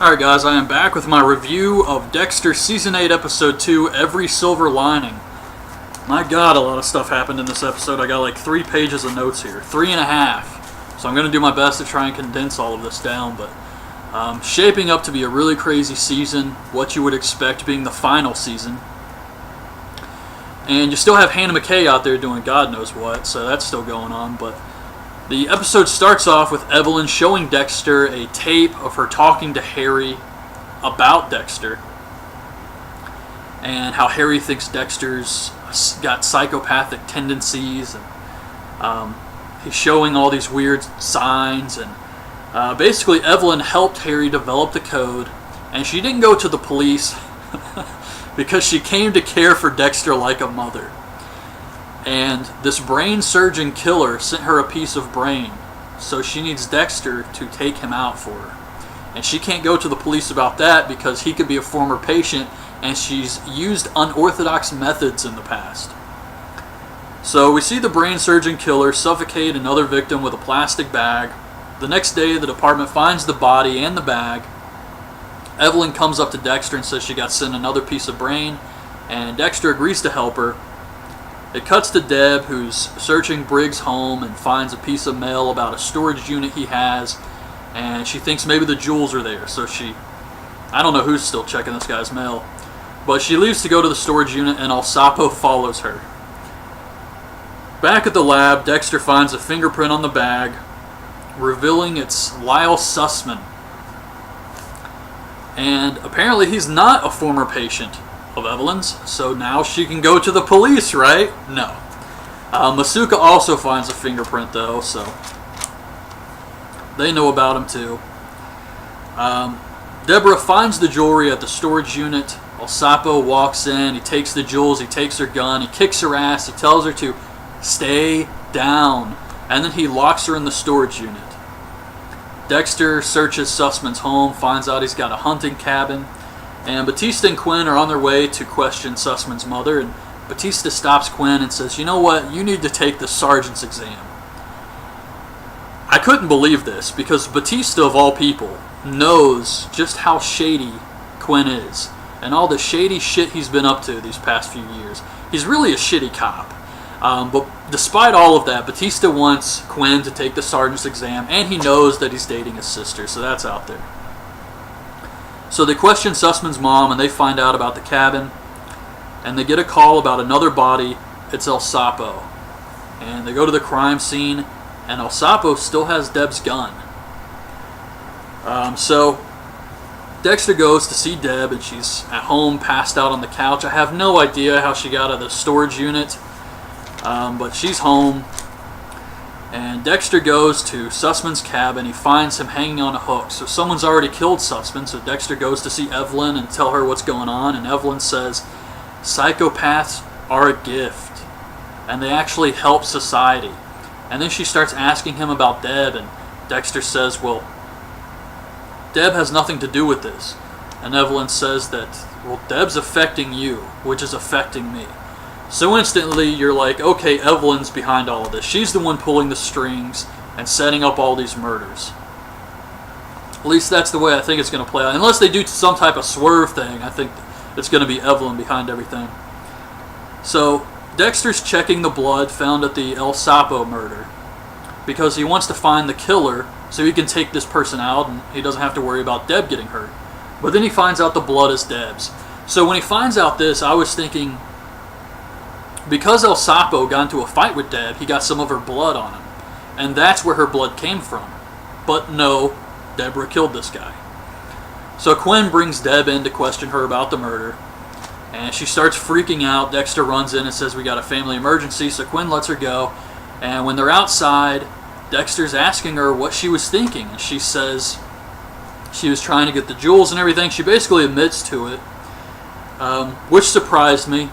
Alright guys, I am back with my review of Dexter Season 8 Episode 2, Every Silver Lining. My god, a lot of stuff happened in this episode. I got like 3 pages of notes here. 3.5. So I'm going to do my best to try and condense all of this down, but shaping up to be a really crazy season, what you would expect being the final season. And you still have Hannah McKay out there doing God knows what, so that's still going on, but the episode starts off with Evelyn showing Dexter a tape of her talking to Harry about Dexter and how Harry thinks Dexter's got psychopathic tendencies, and he's showing all these weird signs, and basically Evelyn helped Harry develop the code, and she didn't go to the police because she came to care for Dexter like a mother. And this brain-surging killer sent her a piece of brain, so she needs Dexter to take him out for her. And she can't go to the police about that because he could be a former patient and she's used unorthodox methods in the past. So we see the brain-surging killer suffocate another victim with a plastic bag. The next day, the department finds the body and the bag. Evelyn comes up to Dexter and says she got sent another piece of brain, and Dexter agrees to help her. It cuts to Deb, who's searching Briggs' home and finds a piece of mail about a storage unit he has, and she thinks maybe the jewels are there, so I don't know who's still checking this guy's mail, but she leaves to go to the storage unit, and El Sapo follows her. Back at the lab, Dexter finds a fingerprint on the bag, revealing it's Lyle Sussman. And apparently he's not a former patient of Evelyn's, so now she can go to the police, right? No. Masuka also finds a fingerprint, though, so they know about him, too. Deborah finds the jewelry at the storage unit. El Sapo walks in, he takes the jewels, he takes her gun, he kicks her ass, he tells her to stay down, and then he locks her in the storage unit. Dexter searches Sussman's home, finds out he's got a hunting cabin, and Batista and Quinn are on their way to question Sussman's mother, and Batista stops Quinn and says, "You know what, you need to take the sergeant's exam." I couldn't believe this, because Batista, of all people, knows just how shady Quinn is, and all the shady shit he's been up to these past few years. He's really a shitty cop. But despite all of that, Batista wants Quinn to take the sergeant's exam, and he knows that he's dating his sister, so that's out there. So they question Sussman's mom, and they find out about the cabin, and they get a call about another body. It's El Sapo. And they go to the crime scene, and El Sapo still has Deb's gun. So Dexter goes to see Deb, and she's at home, passed out on the couch. I have no idea how she got out of the storage unit, but she's home. And Dexter goes to Sussman's cabin. He finds him hanging on a hook. So someone's already killed Sussman. So Dexter goes to see Evelyn and tell her what's going on. And Evelyn says, psychopaths are a gift. And they actually help society. And then she starts asking him about Deb. And Dexter says, well, Deb has nothing to do with this. And Evelyn says that, well, Deb's affecting you, which is affecting me. So instantly, you're like, okay, Evelyn's behind all of this. She's the one pulling the strings and setting up all these murders. At least that's the way I think it's going to play out. Unless they do some type of swerve thing, I think it's going to be Evelyn behind everything. So, Dexter's checking the blood found at the El Sapo murder because he wants to find the killer so he can take this person out and he doesn't have to worry about Deb getting hurt. But then he finds out the blood is Deb's. So when he finds out this, I was thinking, because El Sapo got into a fight with Deb, he got some of her blood on him. And that's where her blood came from. But no, Deborah killed this guy. So Quinn brings Deb in to question her about the murder. And she starts freaking out. Dexter runs in and says, we got a family emergency. So Quinn lets her go. And when they're outside, Dexter's asking her what she was thinking. And she says she was trying to get the jewels and everything. She basically admits to it, which surprised me.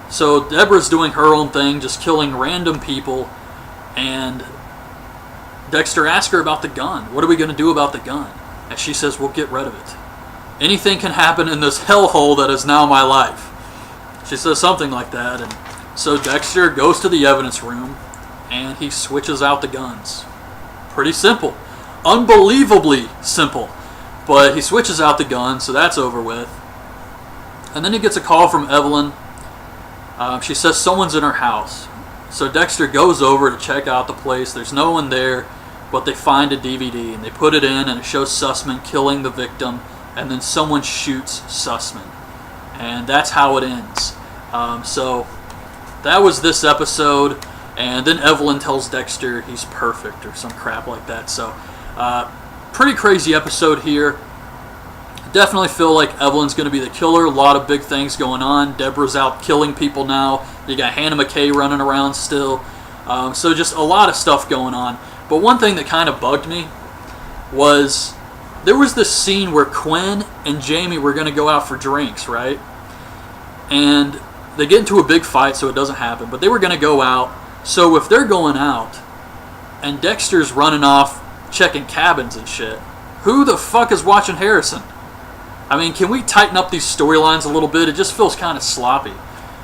So Deborah's doing her own thing, just killing random people, and Dexter asks her about the gun. What are we going to do about the gun? And she says, we'll get rid of it. Anything can happen in this hellhole that is now my life. She says something like that, and so Dexter goes to the evidence room, and he switches out the guns. Pretty simple. Unbelievably simple. But he switches out the gun, so that's over with. And then he gets a call from Evelyn. She says someone's in her house. So Dexter goes over to check out the place. There's no one there, but they find a DVD, and they put it in, and it shows Sussman killing the victim, and then someone shoots Sussman. And that's how it ends. So that was this episode. And then Evelyn tells Dexter he's perfect or some crap like that. So pretty crazy episode here. Definitely feel like Evelyn's going to be the killer. A lot of big things going on. Deborah's out killing people now. You got Hannah McKay running around still. So just a lot of stuff going on. But one thing that kind of bugged me was there was this scene where Quinn and Jamie were going to go out for drinks, right? And they get into a big fight, so it doesn't happen. But they were going to go out. So if they're going out and Dexter's running off checking cabins and shit, who the fuck is watching Harrison? I mean, can we tighten up these storylines a little bit? It just feels kind of sloppy.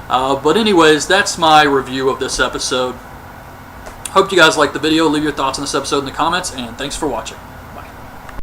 But anyways, that's my review of this episode. Hope you guys liked the video. Leave your thoughts on this episode in the comments, and thanks for watching.